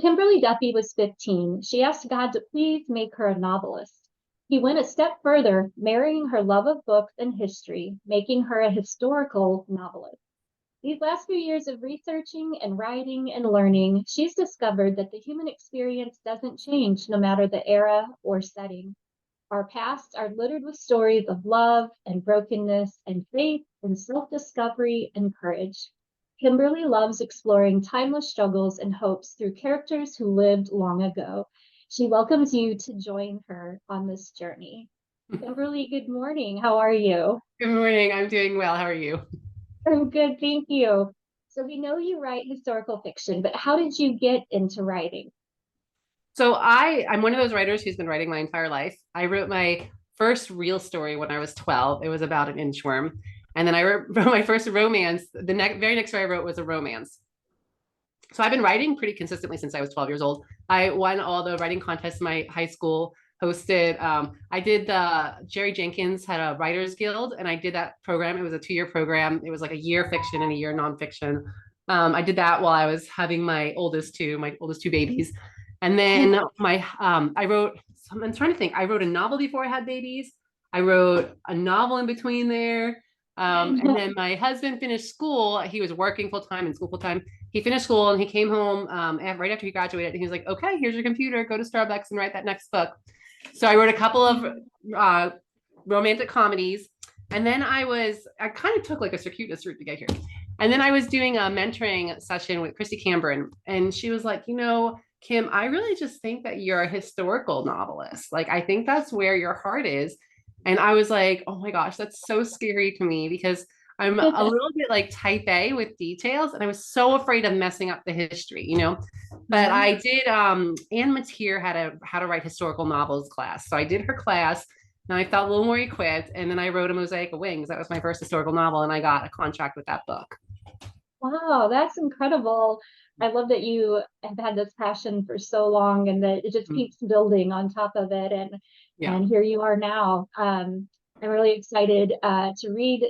Kimberly Duffy was 15, she asked God to please make her a novelist. He went a step further, marrying her love of books and history, making her a historical novelist. These last few years of researching and writing and learning, she's discovered that the human experience doesn't change no matter the era or setting. Our pasts are littered with stories of love and brokenness and faith and self-discovery and courage. Kimberly loves exploring timeless struggles and hopes through characters who lived long ago. She welcomes you to join her on this journey. Kimberly, good morning. How are you? Good morning. I'm doing well. How are you? I'm good, thank you. So we know you write historical fiction, but how did you get into writing? I'm one of those writers who's been writing my entire life. I wrote my first real story when I was 12. It was about an inchworm. And then I wrote my first romance. Very next story I wrote was a romance. So I've been writing pretty consistently since I was 12 years old. I won all the writing contests in my high school, hosted. I did the Jerry Jenkins had a writers guild, and I did that program. It was a 2-year program. It was like a year fiction and a year nonfiction. I did that while I was having my oldest two babies. And then I wrote, I'm trying to think, I wrote a novel before I had babies. I wrote a novel in between there. And then my husband finished school. He was working full time and school full time. He finished school and he came home right after he graduated. And he was like, okay, here's your computer. Go to Starbucks and write that next book. So I wrote a couple of romantic comedies. And then I kind of took like a circuitous route to get here. And then I was doing a mentoring session with Christy Cameron. And she was like, Kim, I really just think that you're a historical novelist. Like, I think that's where your heart is. And I was like, oh my gosh, that's so scary to me because I'm a little bit like type A with details. And I was so afraid of messing up the history. But I did, Anne Mateer had a how to write historical novels class. So I did her class and I felt a little more equipped. And then I wrote A Mosaic of Wings. That was my first historical novel. And I got a contract with that book. Wow, that's incredible. I love that you have had this passion for so long and that it just Mm. keeps building on top of it. Yeah. And here you are now. I'm really excited to read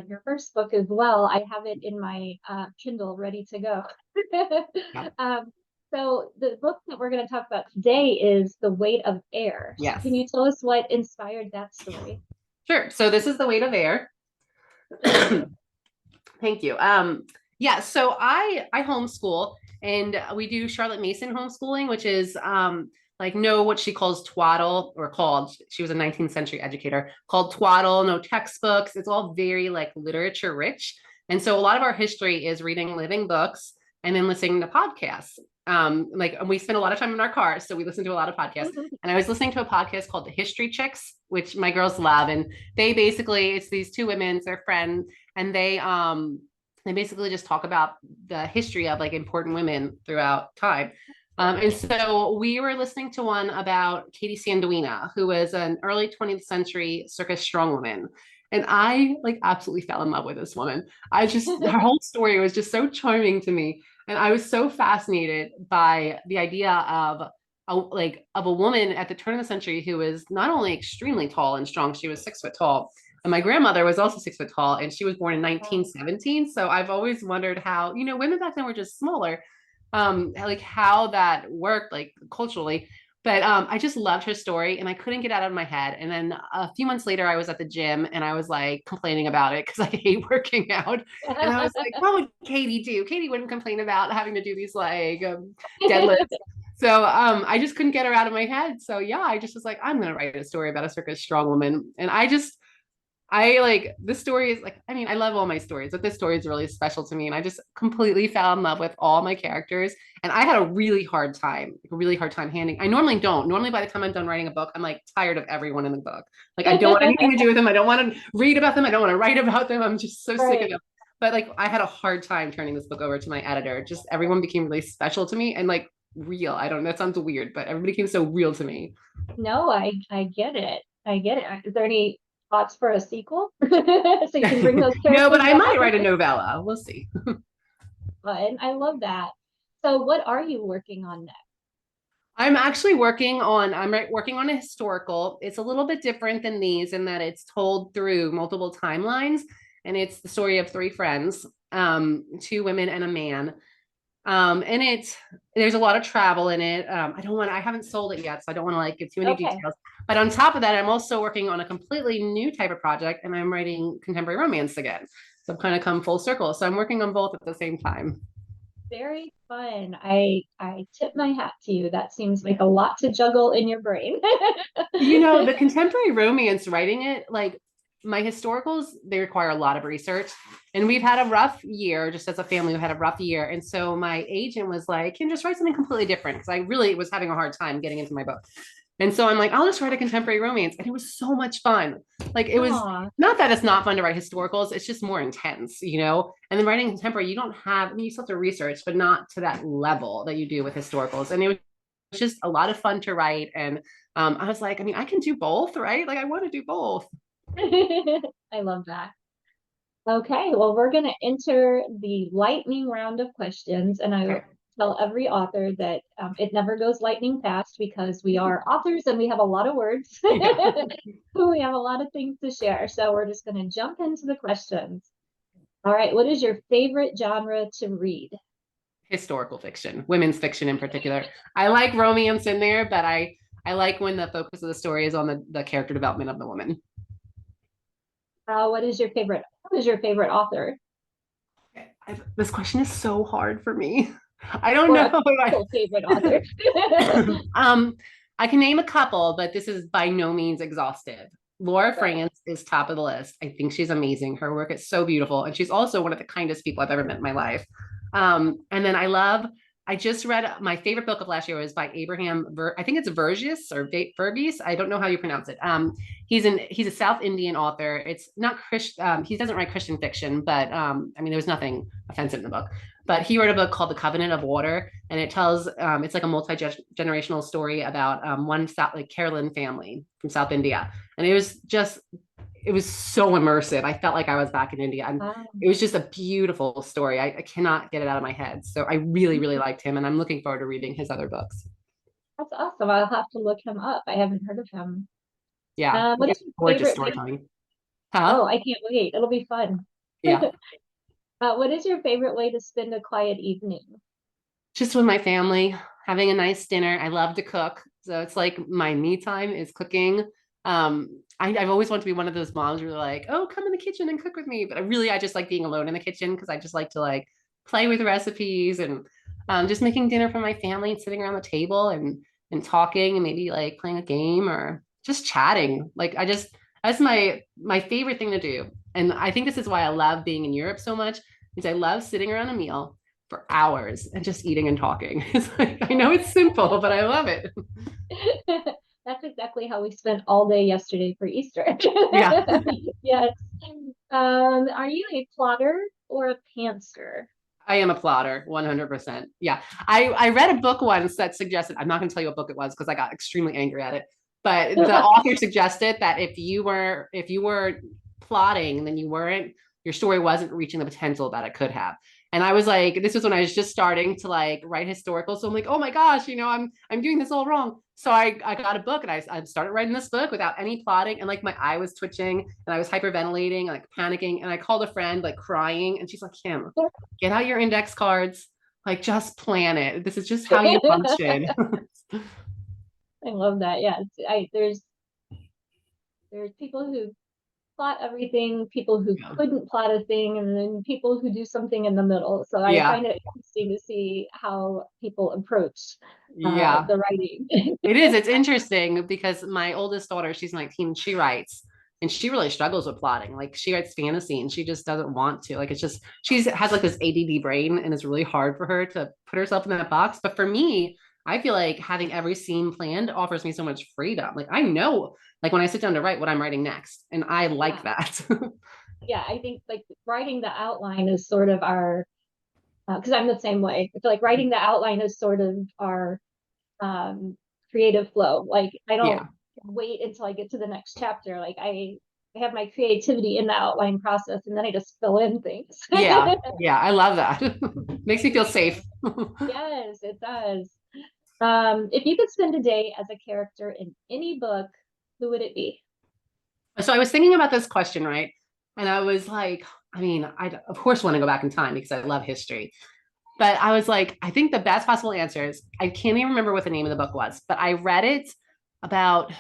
your first book as well. I have it in my Kindle ready to go. Yeah. um, so the book that we're going to talk about today is The Weight of Air. Yes. Can you tell us what inspired that story? Sure. So this is The Weight of Air. Thank you. Yeah, so I homeschool and we do Charlotte Mason homeschooling, which is like no what she calls twaddle or called she was a 19th century educator called twaddle, no textbooks. It's all very like literature rich. And so a lot of our history is reading living books and then listening to podcasts. And we spend a lot of time in our cars, so we listen to a lot of podcasts. And I was listening to a podcast called The History Chicks, which my girls love. And they basically it's these two women, they're friends, and they basically just talk about the history of like important women throughout time. And so we were listening to one about Katie Sanduina, who was an early 20th century circus strongwoman. And I like absolutely fell in love with this woman. Her whole story was just so charming to me. And I was so fascinated by the idea of a woman at the turn of the century who was not only extremely tall and strong, she was 6 foot tall, and my grandmother was also 6 foot tall, and she was born in 1917. So I've always wondered how, women back then were just smaller, like how that worked, like culturally. But I just loved her story and I couldn't get out of my head. And then a few months later, I was at the gym and I was like complaining about it because I hate working out. And I was like, what would Katie do? Katie wouldn't complain about having to do these like deadlifts. So I just couldn't get her out of my head. So yeah, I just was like, I'm gonna write a story about a circus strong woman. And I like this story is like, I mean, I love all my stories, but this story is really special to me. And I just completely fell in love with all my characters. And I had a really hard time handing. I normally don't. Normally, by the time I'm done writing a book, I'm like tired of everyone in the book. Like, I don't want anything to do with them. I don't want to read about them. I don't want to write about them. I'm just so sick of Right. them. But like, I had a hard time turning this book over to my editor. Just everyone became really special to me and like real. I don't know. That sounds weird, but everybody became so real to me. No, I get it. I get it. Is there any thoughts for a sequel? So you can bring those No, but characters I back. might write a novella. We'll see. Fun. I love that. So what are you working on next? Working on a historical. It's a little bit different than these in that it's told through multiple timelines, and it's the story of three friends, two women and a man. And there's a lot of travel in it. I haven't sold it yet, so I don't want to like give too many Okay, details. But on top of that, I'm also working on a completely new type of project, and I'm writing contemporary romance again. So I've kind of come full circle. So I'm working on both at the same time. very fun. I tip my hat to you. That seems like a lot to juggle in your brain. The contemporary romance writing it, like my historicals, they require a lot of research. And we've had a rough year, just as a family, we had a rough year. And so my agent was like, can just write something completely different. Because I really was having a hard time getting into my book. And so I'm like, I'll just write a contemporary romance. And it was so much fun. Like it was Aw. not that it's not fun to write historicals, it's just more intense. And then writing contemporary, you don't have, I mean, you still have to research, but not to that level that you do with historicals. And it was just a lot of fun to write. And I was like, I mean, I can do both, right? Like I want to do both. I love that. Okay, well, we're going to enter the lightning round of questions, and I Okay. tell every author that it never goes lightning fast because we are authors and we have a lot of words. Yeah. We have a lot of things to share. So we're just going to jump into the questions. All right, what is your favorite genre to read? Historical fiction, women's fiction in particular. I like romance in there, but I like when the focus of the story is on the character development of the woman. What is your favorite author This question is so hard for me. I don't or know a if potential favorite author? I can name a couple, but this is by no means exhaustive. Laura Right. France is top of the list. I think she's amazing. Her work is so beautiful. And she's also one of the kindest people I've ever met in my life. And then I just read my favorite book of last year was by I think it's Vergis or Vergis. I don't know how you pronounce it. He's a South Indian author. It's not Christian. He doesn't write Christian fiction, but I mean, there was nothing offensive in the book. But he wrote a book called The Covenant of Water, and it tells it's like a multi-generational story about one South like Carolyn family from South India, and it was so immersive. I felt like I was back in India, and Um, it was just a beautiful story. I cannot get it out of my head. So I really, really liked him, and I'm looking forward to reading his other books. that's awesome. I'll have to look him up. I haven't heard of him. Yeah, What is it's your gorgeous favorite way? storytelling. Huh? Oh, I can't wait. It'll be fun. Yeah. What is your favorite way to spend a quiet evening? Just with my family, having a nice dinner. I love to cook. So it's like my me time is cooking. I've always wanted to be one of those moms who are like, oh, come in the kitchen and cook with me. But I just like being alone in the kitchen because I just like to like play with recipes and just making dinner for my family and sitting around the table and talking and maybe like playing a game or just chatting. That's my favorite thing to do. And I think this is why I love being in Europe so much, is I love sitting around a meal for hours and just eating and talking. It's like, I know it's simple, but I love it. That's exactly how we spent all day yesterday for Easter. Yeah, Yes. Are you a plotter or a pantser? I am a plotter, 100%. Yeah. I read a book once that suggested, I'm not going to tell you what book it was because I got extremely angry at it. But the author suggested that if you were plotting, then your story wasn't reaching the potential that it could have. And I was like, this was when I was just starting to like write historical. So I'm like, oh my gosh, I'm doing this all wrong. So I got a book and I started writing this book without any plotting. And like my eye was twitching and I was hyperventilating, like panicking. And I called a friend like crying. And she's like, Kim, get out your index cards, like just plan it. This is just how you function. I love that. Yeah, there's people who plot everything, people who Yeah. couldn't plot a thing, and then people who do something in the middle. So I Yeah. find it interesting to see how people approach Yeah. the writing. It is. It's interesting because my oldest daughter, she's 19, she writes and she really struggles with plotting. Like she writes fantasy and she just doesn't want to. Like it's just, she has like this ADD brain and it's really hard for her to put herself in that box. But for me, I feel like having every scene planned offers me so much freedom. Like I know, like when I sit down to write what I'm writing next, and I like Yeah, that. yeah. I think like writing the outline is sort of our because I'm the same way. I feel like writing the outline is sort of our creative flow. Like I don't Yeah. wait until I get to the next chapter. Like I have my creativity in the outline process and then I just fill in things. Yeah. Yeah. I love that. Makes me feel safe. Yes, it does. If you could spend a day as a character in any book, who would it be? So I was thinking about this question, right? And I was like, I mean, I of course want to go back in time because I love history. But I was like, I think the best possible answer is I can't even remember what the name of the book was, but I read it about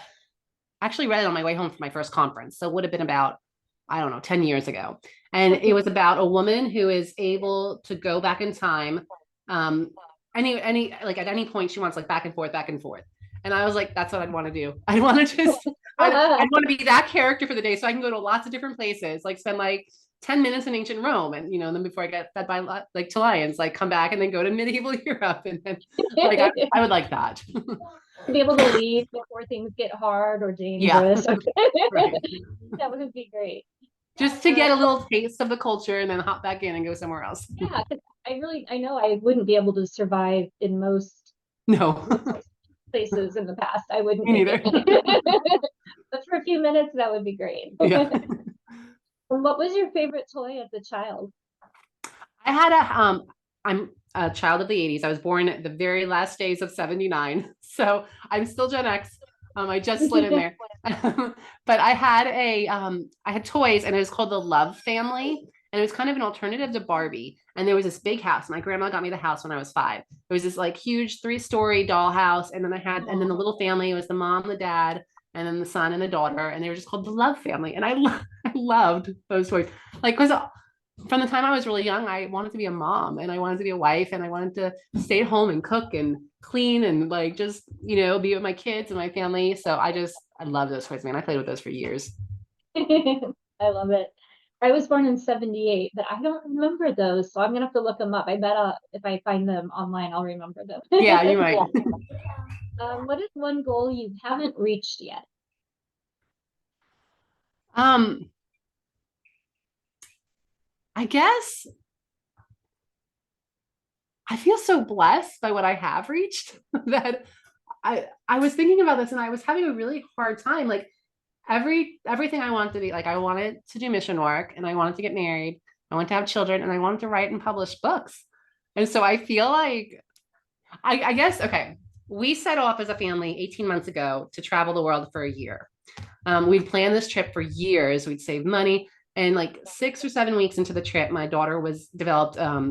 actually read it on my way home from my first conference. So it would have been about, I don't know, 10 years ago. And it was about a woman who is able to go back in time. Um, like at any point she wants like back and forth, back and forth. And I was like, that's what I'd want to do. I want to just, I'd want to be that character for the day. So I can go to lots of different places, like spend like 10 minutes in ancient Rome. And, then before I get fed by like to lions, like come back and then go to medieval Europe. And then like, I would like that. To be able to leave before things get hard or Yeah. dangerous. Right. That would be great. Just to get a little taste of the culture and then hop back in and go somewhere else. Yeah, because I know I wouldn't be able to survive in most No, places in the past. I wouldn't me make neither. it. But for a few minutes, that would be great. Yeah. What was your favorite toy as a child? I had I'm a child of the 80s. I was born the very last days of 79. So I'm still Gen X. I just slid in there. But I had toys and it was called the Love Family. And it was kind of an alternative to Barbie. And there was this big house. My grandma got me the house when I was 5. It was this like huge 3-story dollhouse. And then the little family was the mom, the dad, and then the son and the daughter. And they were just called the Love Family. And I loved those toys. Like, because from the time I was really young, I wanted to be a mom and I wanted to be a wife and I wanted to stay at home and cook and clean and like just, be with my kids and my family. So I love those toys, man. I played with those for years. I love it. I was born in 78, but I don't remember those, so I'm gonna have to look them up. I bet if I find them online, I'll remember them. Yeah, you might. What is one goal you haven't reached yet? Um, I guess I feel so blessed by what I have reached that I was thinking about this and I was having a really hard time. Like everything I wanted to be, like I wanted to do mission work and I wanted to get married. I wanted to have children and I wanted to write and publish books. And so I feel like I guess okay, we set off as a family 18 months ago to travel the world for a year. We'd planned this trip for years. We'd save money. And like 6 or 7 weeks into the trip, my daughter was developed a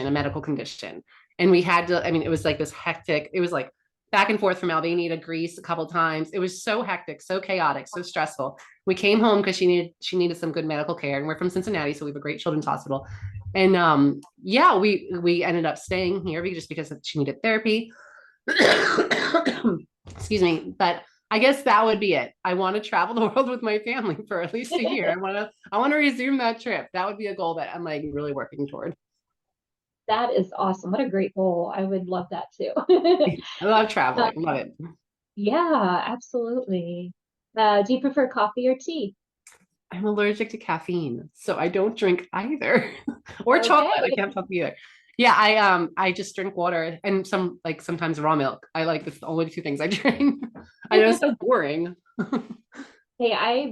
medical condition. And we had to, I mean, it was like this hectic, it was like back and forth from Albania to Greece a couple of times. It was so hectic, so chaotic, so stressful. We came home because she needed some good medical care. And we're from Cincinnati, so we have a great children's hospital. And yeah, we ended up staying here just because she needed therapy. Excuse me, but I guess that would be it. I want to travel the world with my family for at least a year. I want to resume that trip. That would be a goal that I'm like really working toward. That is awesome. What a great goal. I would love that too. I love traveling. Love it. Yeah, absolutely. Do you prefer coffee or tea? I'm allergic to caffeine, so I don't drink either. Or chocolate. I Okay. can't have either. Yeah, I just drink water and sometimes raw milk. I like this the only 2 things I drink. I know it's so boring. Hey, I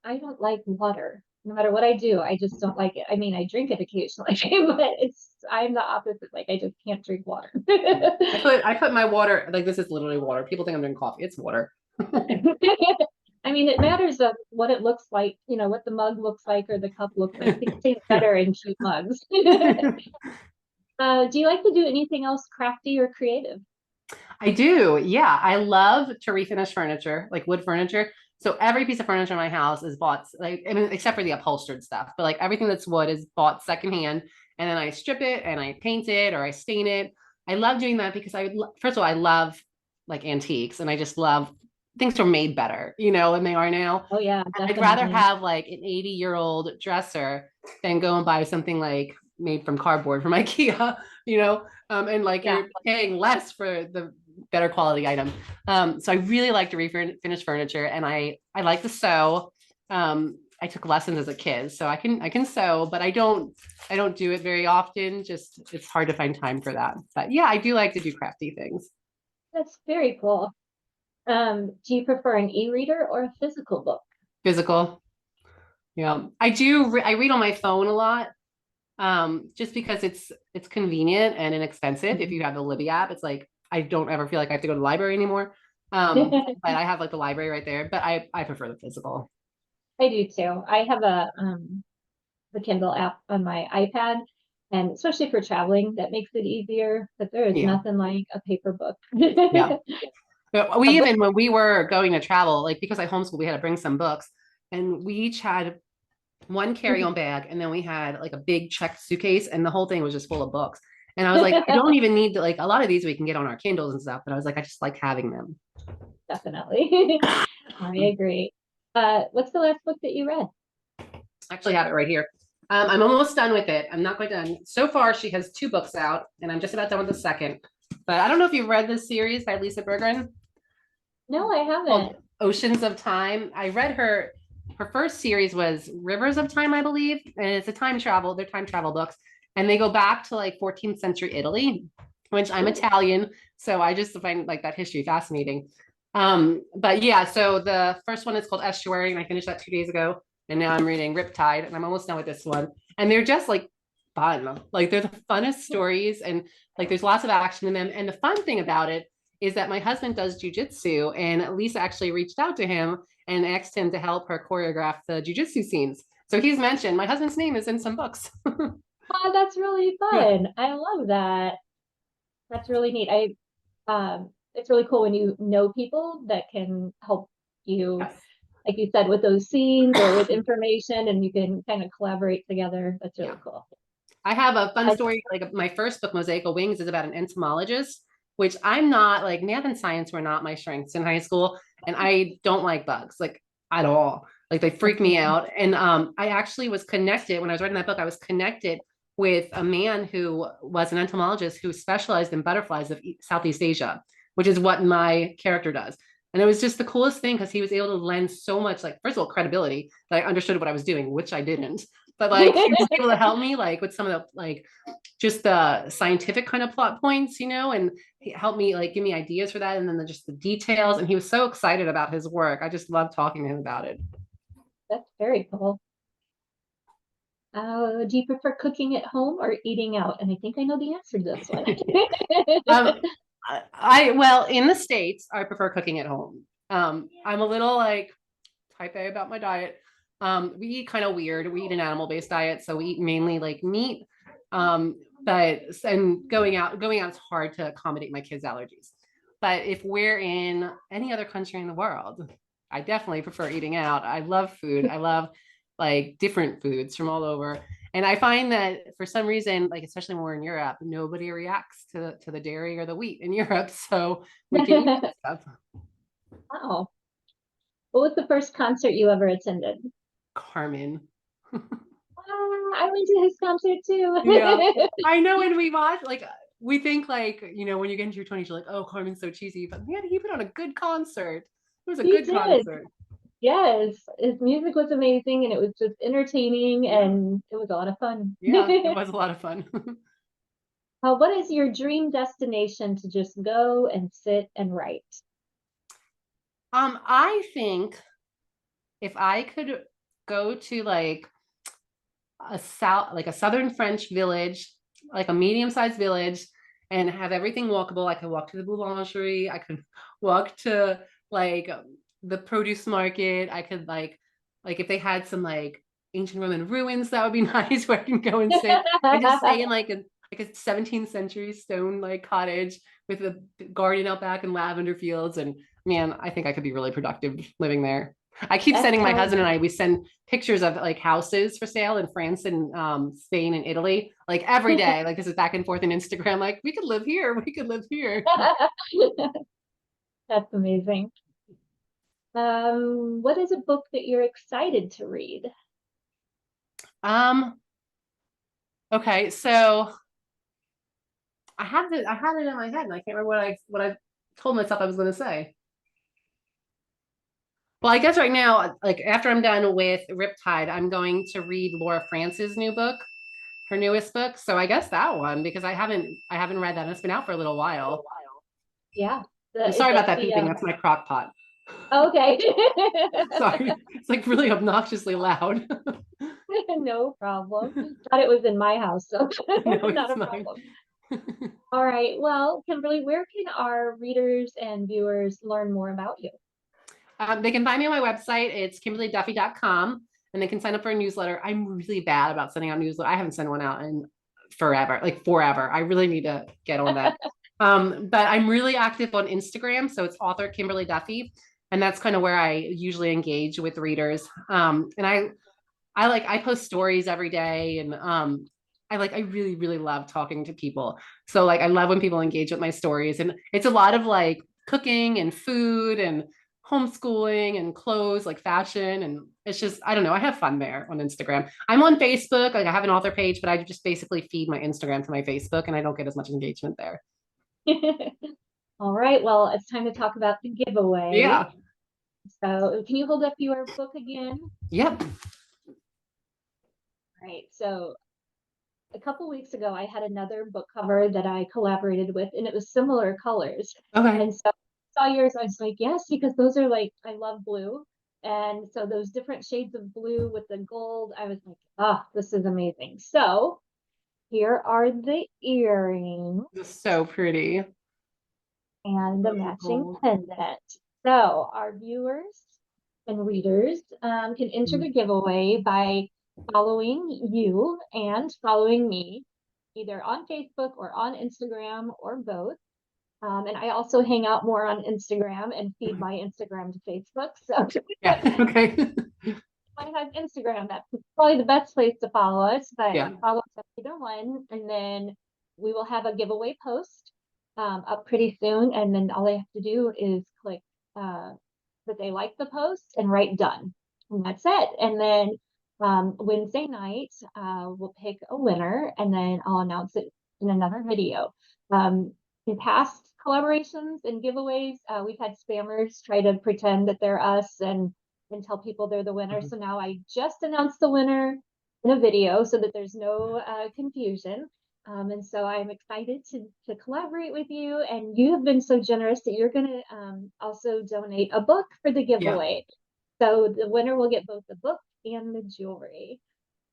don't like water. No matter what I do, I just don't like it. I mean, I drink it occasionally, but I'm the opposite. Like I just can't drink water. I put my water, like this is literally water. People think I'm drinking coffee. It's water. I mean, it matters of what it looks like, what the mug looks like or the cup looks like. Things taste better in cute mugs. Do you like to do anything else crafty or creative? I do. Yeah. I love to refinish furniture, like wood furniture. So every piece of furniture in my house is bought, like, I mean, except for the upholstered stuff, but like everything that's wood is bought secondhand. And then I strip it and I paint it or I stain it. I love doing that because first of all, I love like antiques and I just love things are made better, than they are now. Oh yeah, And I'd rather definitely. have like an 80-year-old dresser than go and buy something like made from cardboard from IKEA, and like Yeah. you're paying less for the better quality item. So I really like to refinish furniture and I like to sew. I took lessons as a kid, so I can sew, but I don't do it very often. Just it's hard to find time for that. But yeah, I do like to do crafty things. That's very cool. Do you prefer an e-reader or a physical book? Physical. Yeah. I read on my phone a lot. Just because it's convenient and inexpensive. If you have the Libby app, it's like I don't ever feel like I have to go to the library anymore. But I have like the library right there. But I prefer the physical. I do too. I have the Kindle app on my iPad, And especially for traveling, that makes it easier, but there is Yeah. nothing like a paper book. Yeah. But A we book, even, when we were going to travel, like because I homeschool, we had to bring some books, and we each had one carry-on bag, and then we had like a big checked suitcase, and the whole thing was just full of books. And I was like, I don't even need to, like, a lot of these we can get on our Kindles and stuff, but I was like, I just like having them. definitely. I agree. What's the last book that you read? I actually have it right here. I'm almost done with it. I'm not quite done. So far, she has 2 books out, and I'm just about done with the second. But I don't know if you've read this series by Lisa Bergren No, I haven't. called Oceans of Time. I read her first series was Rivers of Time, I believe, and it's a time travel. They're time travel books, and they go back to like 14th century Italy, which I'm Ooh. Italian, so I just find like that history fascinating. But yeah, so the first one is called Estuary, and I finished that 2 days ago, and now I'm reading Riptide, and I'm almost done with this one. And they're just like fun, like they're the funnest stories, and like there's lots of action in them. And the fun thing about it is that my husband does jujitsu, and Lisa actually reached out to him and asked him to help her choreograph the jujitsu scenes. So he's mentioned my husband's name is in some books. Oh, that's really Yeah. fun. I love that. That's really neat. It's really cool when you know people that can help you, Yes. like you said, with those scenes or with information, and you can kind of collaborate together. That's Yeah. really cool. I have a fun I, story. Like my first book, Mosaic of Wings, is about an entomologist, which I'm not, like, math and science were not my strengths in high school. And I don't like bugs like at all. Like they freak me out. And I actually was connected when I was writing that book, I was connected with a man who was an entomologist who specialized in butterflies of Southeast Asia, which is what my character does. And it was just the coolest thing because he was able to lend so much, like, first of all, credibility that I understood what I was doing, which I didn't. But like he was able to help me like with some of the, like, just the scientific kind of plot points, and he helped me like give me ideas for that, and then just the details. And he was so excited about his work. I just love talking to him about it. that's very cool. Do you prefer cooking at home or eating out? And I think I know the answer to this one. um, well, in the States, I prefer cooking at home. I'm a little like type A about my diet. We eat kind of weird. We eat an animal-based diet, so we eat mainly like meat. But and going out is hard to accommodate my kids' allergies. But if we're in any other country in the world, I definitely prefer eating out. I love food. I love like different foods from all over. And I find that for some reason, like especially when we're in Europe, nobody reacts to the dairy or the wheat in Europe. So we can eat that stuff. Oh, what was the first concert you ever attended? Carmen. I went to his concert Yeah, too. I know. And we watch, like, we think like, when you get into your 20s, you're like, oh, Carmen's so cheesy, but man, he put on a good concert. It was a He good did. concert. Yes, his music was amazing and it was just entertaining Yeah, and it was a lot of fun. yeah, it was a lot of fun. What is your dream destination to just go and sit and write? I think if I could go to like a southern French village, like a medium-sized village, and have everything walkable. I could walk to the boulangerie. I could walk to like the produce market. I could like if they had some like ancient Roman ruins, that would be nice where I can go and sit and just stay in like a 17th century stone like cottage with a garden out back and lavender fields. And man, I think I could be really productive living there. I keep That sending my sounds husband and I, we send pictures of like houses for sale in France and Spain and Italy, like every day. Like this is back and forth in Instagram. Like we could live here. We could live here. that's amazing. What is a book that you're excited to read? Um, okay, so I had it in my head and I can't remember what I told myself I was gonna say. Well, I guess right now, like after I'm done with Riptide, I'm going to read Laura France's new book, her newest book. So I guess that one, because I haven't read that and it's been out for a little while. Yeah, And is sorry about that that the beeping. That's my crock pot. okay. Sorry. It's like really obnoxiously loud. No problem. Thought it was in my house, so No, not it's a mine. problem. All right. Well, Kimberly, where can our readers and viewers learn more about you? They can find me on my website. It's kimberlyduffy.com, and they can sign up for a newsletter. I'm really bad about sending out newsletter. I haven't sent one out in forever, like forever. I really need to get on that. But I'm really active on Instagram. So it's author Kimberly Duffy. And that's kind of where I usually engage with readers. And I post stories every day and I really, really love talking to people. So like I love when people engage with my stories. And it's a lot of like cooking and food and homeschooling and clothes, like fashion. And it's just, I don't know, I have fun there on Instagram. I'm on Facebook, like I have an author page, but I just basically feed my Instagram to my Facebook and I don't get as much engagement there. All right, well, it's time to talk about the giveaway. Yeah. So, can you hold up your book again? Yep. All right, so a couple weeks ago, I had another book cover that I collaborated with, and it was similar colors. Okay. And so I saw yours, I was like, yes, because those are like, I love blue. And so those different shades of blue with the gold, I was like, ah, this is amazing. So here are the earrings It's so pretty. and the So matching cool. pendant. So our viewers and readers can enter the giveaway by following you and following me, either on Facebook or on Instagram or both. And I also hang out more on Instagram and feed my Instagram to Facebook. So Yeah. Okay. I have Instagram. That's probably the best place to follow us, but Yeah. follow us on either one. And then we will have a giveaway post up pretty soon. And then all they have to do is click that they like the post and write done. And that's it. And then Wednesday night, we'll pick a winner and then I'll announce it in another video. In past collaborations and giveaways, we've had spammers try to pretend that they're us and tell people they're the winner. Mhm. So now I just announced the winner in a video so that there's no confusion. And so I'm excited to collaborate with you. And you have been so generous that you're going to also donate a book for the Yeah. giveaway. So the winner will get both the book and the jewelry.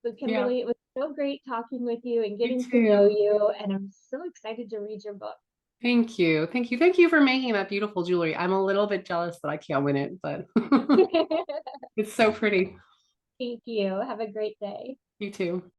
So Yeah. Kimberly, it was so great talking with you and You getting to know too. you. And I'm so excited to read your book. Thank you. Thank you. Thank you for making that beautiful jewelry. I'm a little bit jealous that I can't win it, but Thank it's so pretty. you. Have a great day. You too.